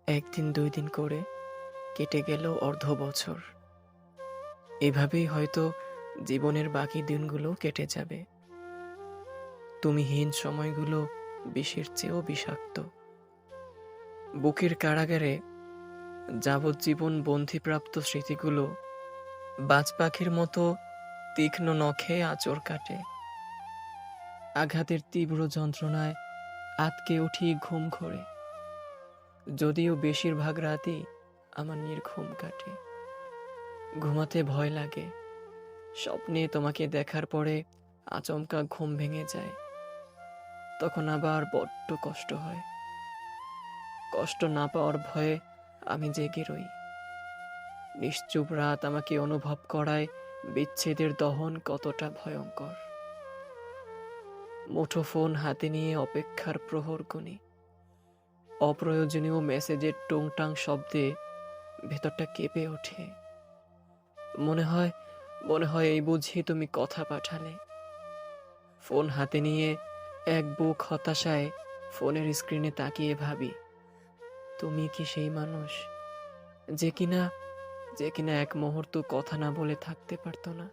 একদিন ২ দিন করে কেটে গেল অর্ধ বছর। এভাবেই হয়তো জীবনের বাকি দিনগুলো কেটে যাবে। তুমিহীন সময়গুলো বিষের চেয়েও বিষাক্ত। বুকের কারাগারে যাবজ্জীবন বন্দিপ্রাপ্ত স্মৃতিগুলো বাজ পাখির মতো তীক্ষ্ণ নখে আঁচড় কাটে। আঘাতের তীব্র যন্ত্রণায় আঁতকে উঠি ঘুম ঘোরে। যদিও বেশিরভাগ রাতই আমার নির্ঘুম কাটে। ঘুমাতে ভয় লাগে। স্বপ্নে তোমাকে দেখার পরে আচমকা ঘুম ভেঙে যায়। তখন আবার বড্ড কষ্ট হয়। কষ্ট না পাওয়ার ভয়ে আমি জেগে রই। নিশ্চুপ রাত আমাকে অনুভব করায় বিচ্ছেদের দহন কতটা ভয়ঙ্কর। মুঠোফোন হাতে নিয়ে অপেক্ষার প্রহর গুনি। অপ্রয়োজনীয় মেসেজের টুংটাং শব্দে ভেতরটা কেঁপে ওঠে। মনে হয় মনে হয় এই বুঝি তুমি কথা পাঠালে। ফোন হাতে নিয়ে এক বুক হতাশায় ফোনের স্ক্রিনে তাকিয়ে ভাবি, তুমি কি সেই মানুষ যে কিনা এক মুহূর্ত কথা না বলে থাকতে পারতো না?